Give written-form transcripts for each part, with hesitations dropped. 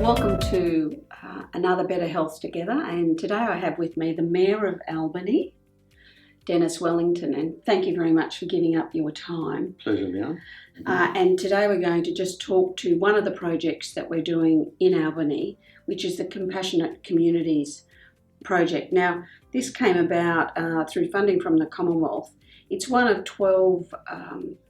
Welcome to another Better Health Together, and today I have with me the Mayor of Albany, Dennis Wellington, and thank you very much for giving up your time. Pleasure, Leanne. And today we're going to just talk to one of the projects that we're doing in Albany, which is the Compassionate Communities project. Now, this came about through funding from the Commonwealth. It's one of 12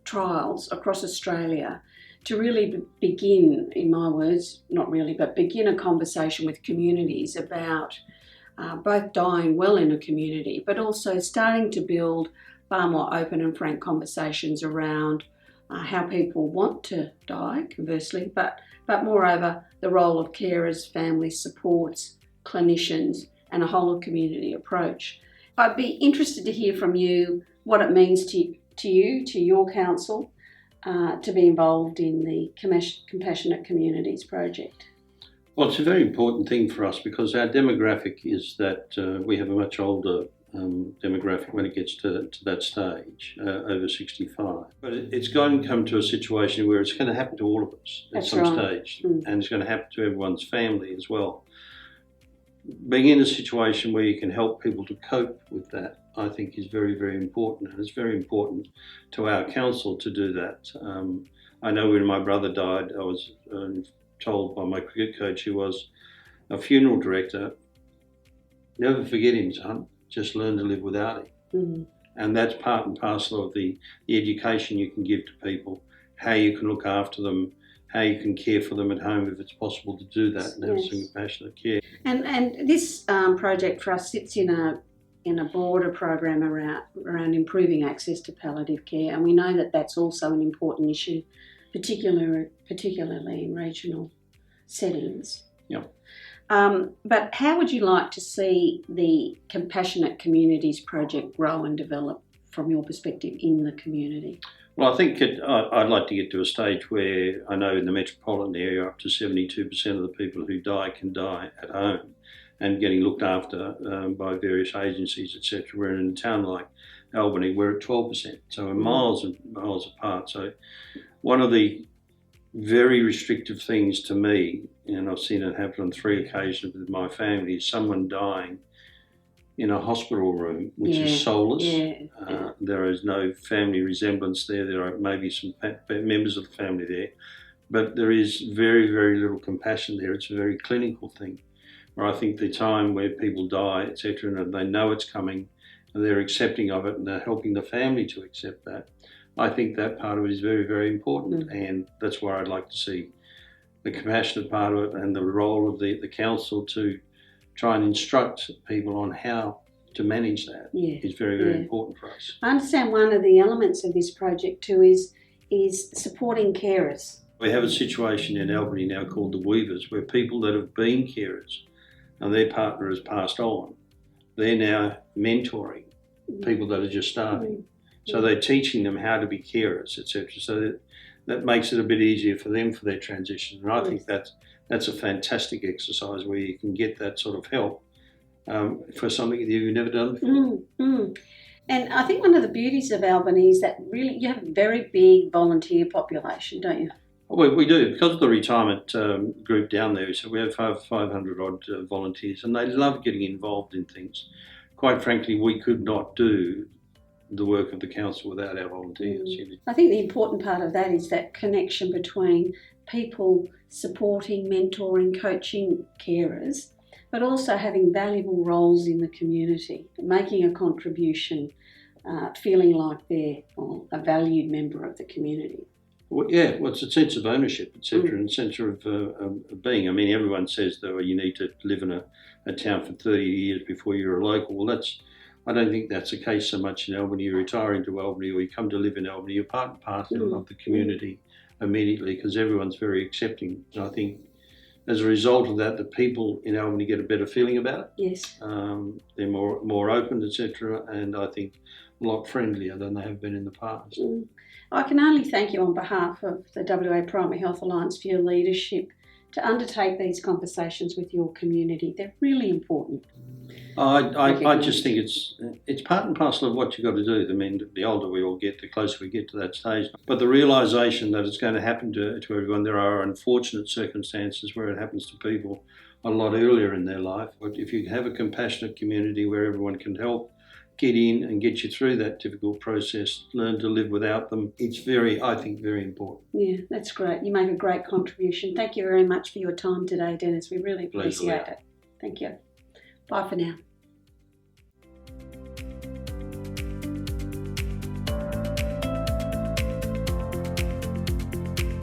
trials across Australia to really begin, in my words, not really, but begin a conversation with communities about both dying well in a community, but also starting to build far more open and frank conversations around how people want to die, conversely, but moreover, the role of carers, families, supports, clinicians, and a whole of community approach. I'd be interested to hear from you what it means to you, to your council, to be involved in the Compassionate Communities project. Well, it's a very important thing for us because our demographic is that we have a much older demographic when it gets to that stage, over 65. But it's going to come to a situation where it's going to happen to all of us at some stage, and it's going to happen to everyone's family as well. Being in a situation where you can help people to cope with that, I think is very, very important, and it's very important to our council to do that. I know when my brother died, I was told by my cricket coach, who was a funeral director, never forget him, son, just learn to live without him. Mm-hmm. And that's part and parcel of the education you can give to people, how you can look after them, how you can care for them at home if it's possible to do that, and have some compassionate care. And this project for us sits in a broader program around improving access to palliative care, and we know that that's also an important issue, particularly in regional settings. Yeah. But how would you like to see the Compassionate Communities project grow and develop from your perspective in the community? Well, I think I'd like to get to a stage where I know in the metropolitan area up to 72% of the people who die can die at home and getting looked after by various agencies, etc. We're in a town like Albany, we're at 12%, so we're miles and miles apart. So one of the very restrictive things to me, and I've seen it happen on 3 occasions with my family, is someone dying in a hospital room, which is soulless. There is no family resemblance there. There are maybe some members of the family there, but there is very, very little compassion there. It's a very clinical thing, where I think the time where people die, etc., and they know it's coming, and they're accepting of it, and they're helping the family to accept that, I think that part of it is very, very important, and that's where I'd like to see the compassionate part of it and the role of the council to try and instruct people on how to manage that is very, very important for us. I understand one of the elements of this project too is supporting carers. We have a situation in Albany now called the Weavers, where people that have been carers and their partner has passed on, they're now mentoring people that are just starting. So they're teaching them how to be carers, etc. So that makes it a bit easier for them for their transition. And I think that's a fantastic exercise where you can get that sort of help for something that you've never done before. And I think one of the beauties of Albany is that really you have a very big volunteer population, don't you? Well, we do, because of the retirement group down there. So we have 500 odd volunteers, and they love getting involved in things. Quite frankly, we could not do the work of the council without our volunteers. I think the important part of that is that connection between people supporting, mentoring, coaching carers, but also having valuable roles in the community, making a contribution, feeling like they're a valued member of the community. Well, it's a sense of ownership, etc., and a sense of being. I mean, everyone says, though, you need to live in a town for 30 years before you're a local. Well, I don't think that's the case so much in Albany. You retire into Albany or you come to live in Albany, you're part and parcel of the community immediately, because everyone's very accepting. And I think as a result of that, the people in Albany get a better feeling about it. Yes. They're more open, etc., and I think a lot friendlier than they have been in the past. I can only thank you on behalf of the WA Primary Health Alliance for your leadership to undertake these conversations with your community. They're really important. I just think it's part and parcel of what you've got to do. I mean, the older we all get, the closer we get to that stage. But the realisation that it's going to happen to everyone, there are unfortunate circumstances where it happens to people a lot earlier in their life. But if you have a compassionate community where everyone can help get in and get you through that difficult process, learn to live without them, it's I think, very important. Yeah, that's great. You make a great contribution. Thank you very much for your time today, Dennis. We really appreciate it. Thank you. Bye for now.